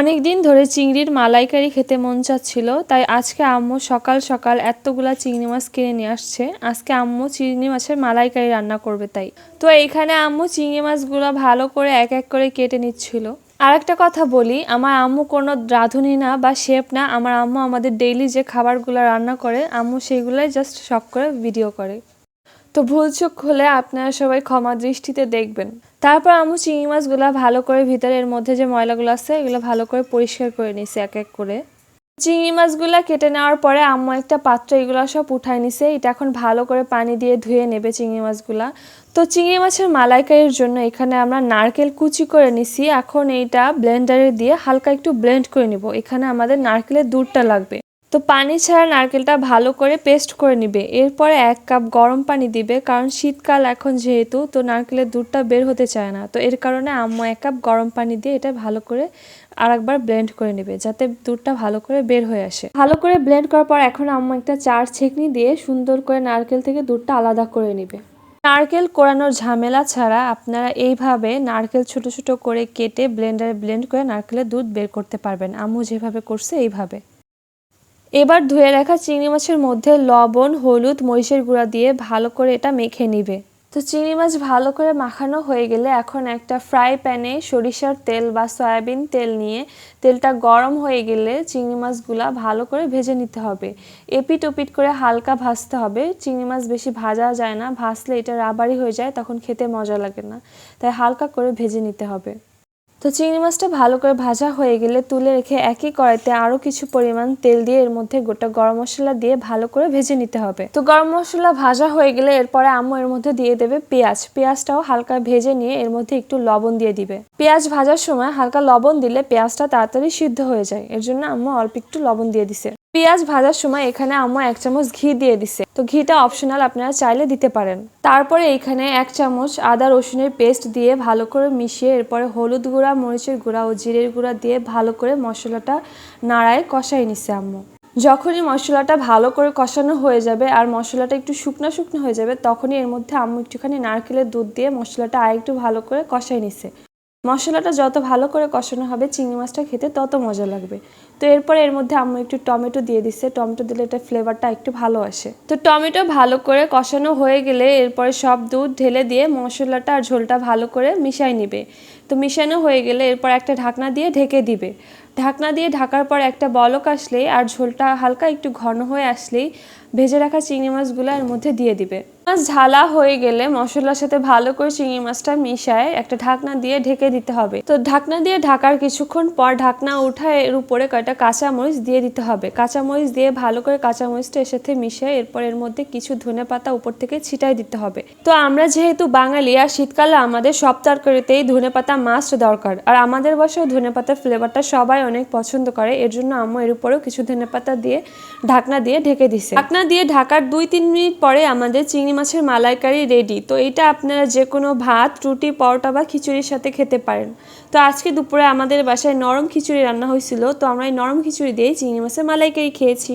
অনেক দিন ধরে চিংড়ির মালাইকারি খেতে মন চাচ্ছিল, তাই আজকে আম্মু সকাল সকাল এতগুলা চিংড়ি মাছ কিনে নিয়ে আসছে। আজকে আম্মু চিংড়ি মাছের মালাইকারি রান্না করবে। তাই তো এইখানে আম্মু চিংড়ি মাছগুলো ভালো করে এক এক করে কেটে নিচ্ছিল। আর একটা কথা বলি, আমার আম্মু কোনো রাঁধুনি না বা শেফ না। আমার আম্মু আমাদের ডেইলি যে খাবারগুলো রান্না করে আম্মু সেইগুলাই জাস্ট শখ করে ভিডিও করে। তো ভুলচুক হলে আপনারা সবাই ক্ষমা দৃষ্টিতে দেখবেন। তারপর আম্মু চিংড়ি মাছগুলো ভালো করে ভিতরের মধ্যে যে ময়লাগুলো আছে এগুলো ভালো করে পরিষ্কার করে নিছে এক এক করে। চিংড়ি মাছগুলো কেটে নেওয়ার পরে আম্মু একটা পাত্র এগুলো সব উঠায় নিছে। এটা এখন ভালো করে পানি দিয়ে ধুয়ে নেবে চিংড়ি মাছগুলা। তো চিংড়ি মাছের মালাইকারির জন্য এখানে আমরা নারকেল কুচি করে নিছি। এখন এইটা ব্লেন্ডারে দিয়ে হালকা একটু ব্লেন্ড করে নিব। এখানে আমাদের নারকেলের দুধটা লাগবে। তো পানি ছাড়া নারকেলটা ভালো করে পেস্ট করে নিবে। এরপরে 1 কাপ গরম পানি দিবে, কারণ শীতকাল এখন যেহেতু, তো নারকেলের দুধটা বের হতে চায় না। তো এর কারণে আম্মু 1 কাপ গরম পানি দিয়ে এটা ভালো করে আরেকবার ব্লেন্ড করে নেবে, যাতে দুধটা ভালো করে বের হয়ে আসে। ভালো করে ব্লেন্ড করার পর এখন আম্মু একটা চার ছেঁকনি দিয়ে সুন্দর করে নারকেল থেকে দুধটা আলাদা করে নেবে। নারকেল কোরানোর ঝামেলা ছাড়া আপনারা এইভাবে নারকেল ছোট ছোট করে কেটে ব্লেন্ডারে ব্লেন্ড করে নারকেলের দুধ বের করতে পারবেন। আম্মু যেভাবে করছে এইভাবে। এবার ধুয়ে রাখা চিংড়ি মাছের মধ্যে লবণ, হলুদ, মরিচের গুঁড়া দিয়ে ভালো করে এটা মেখে নিবে। তো চিংড়ি মাছ ভালো করে মাখানো হয়ে গেলে এখন একটা ফ্রাই প্যানে সরিষার তেল বা সয়াবিন তেল নিয়ে তেলটা গরম হয়ে গেলে চিংড়ি মাছগুলা ভালো করে ভেজে নিতে হবে। এপিট ওপিট করে হালকা ভাজতে হবে। চিংড়ি মাছ বেশি ভাজা যায় না, ভাজলে এটা রাবারি হয়ে যায়, তখন খেতে মজা লাগে না। তাই হালকা করে ভেজে নিতে হবে। তো চিংড়ি মাছটা ভালো করে ভাজা হয়ে গেলে তুলে রেখে একই কড়াইতে আরও কিছু পরিমাণ তেল দিয়ে এর মধ্যে গোটা গরম মশলা দিয়ে ভালো করে ভেজে নিতে হবে। তো গরম মশলা ভাজা হয়ে গেলে এরপরে আম্মু এর মধ্যে দিয়ে দেবে পেঁয়াজ। পেঁয়াজটাও হালকা ভেজে নিয়ে এর মধ্যে একটু লবণ দিয়ে দিবে। পেঁয়াজ ভাজার সময় হালকা লবণ দিলে পেঁয়াজটা তাড়াতাড়ি সিদ্ধ হয়ে যায়, এর জন্য আম্মু অল্প একটু লবণ দিয়ে দিছে। পেঁয়াজ ভাজার সময় এখানে আম্মু 1 চামচ ঘি দিয়ে দিছে। তো ঘিটা অপশনাল, আপনারা চাইলে দিতে পারেন। তারপরে এখানে 1 চামচ আদা রসুনের পেস্ট দিয়ে ভালো করে মিশিয়ে এরপরে হলুদ গুঁড়া, মরিচের গুঁড়া ও জিরের গুঁড়া দিয়ে ভালো করে মশলাটা নাড়ায় কষাই নিছে আম্মু। যখনই মশলাটা ভালো করে কষানো হয়ে যাবে আর মশলাটা একটু শুকনো শুকনো হয়ে যাবে, তখনই এর মধ্যে আম্মু একটুখানি নারকেলের দুধ দিয়ে মশলাটা আরেকটু ভালো করে কষাই নিছে। মশলাটা যত ভালো করে কষানো হবে চিংড়ি মাছটা খেতে তত মজা লাগবে। তো এরপরে এর মধ্যে আম্মু একটু টমেটো দিয়ে দিচ্ছে। টমেটো দিলে এটা ফ্লেভারটা একটু ভালো আসে। তো টমেটো ভালো করে কষানো হয়ে গেলে এরপরে সব দুধ ঢেলে দিয়ে মশলাটা আর ঝোলটা ভালো করে মিশাই নিবে। তো মিশানো হয়ে গেলে এরপর একটা ঢাকনা দিয়ে ঢেকে দিবে। ঢাকনা দিয়ে ঢাকার পর একটা বলক আসলেই আর ঝোলটা হালকা একটু ঘন হয়ে আসলেই ভেজে রাখা চিংড়ি মাছগুলো এর মধ্যে দিয়ে দিবে। মাছ ঝালা হয়ে গেলে মশলার সাথে ভালো করে চিংড়ি মাছটা মিশায় একটা ঢাকনা দিয়ে ঢেকে দিতে হবে। তো ঢাকনা দিয়ে ঢাকার কিছুক্ষণ পর ঢাকনা উঠায় এর উপরে কয়টা কাঁচামরিচ দিয়ে দিতে হবে। কাঁচামরিচ দিয়ে ভালো করে কাঁচামরিচটা এর সাথে মিশিয়ে এরপর এর মধ্যে কিছু ধনেপাতা উপর থেকে ছিটাই দিতে হবে। তো আমরা যেহেতু বাঙালি আর শীতকালে আমাদের সব তরকারিতেই ধনেপাতা মাস্ট দরকার, আর আমাদের বাসায় ধনেপাতার ফ্লেভারটা সবাই অনেক পছন্দ করে, এর জন্য আম্মু এর উপরেও কিছু ধনেপাতা দিয়ে ঢাকনা দিয়ে ঢেকে দিছে। ঢাকনা দিয়ে ঢাকার 2-3 মিনিট পরে আমাদের চিংড়ি মাছের মালাইকারি রেডি। তো এটা আপনারা যে কোনো ভাত, রুটি, পরোটা বা খিচুড়ির সাথে খেতে পারেন। তো আজকে দুপুরে আমাদের বাসায় নরম খিচুড়ি রান্না হয়েছিল, তো আমরা এই নরম খিচুড়ি দিয়েই চিংড়ি মাছের মালাইকারি খেয়েছি।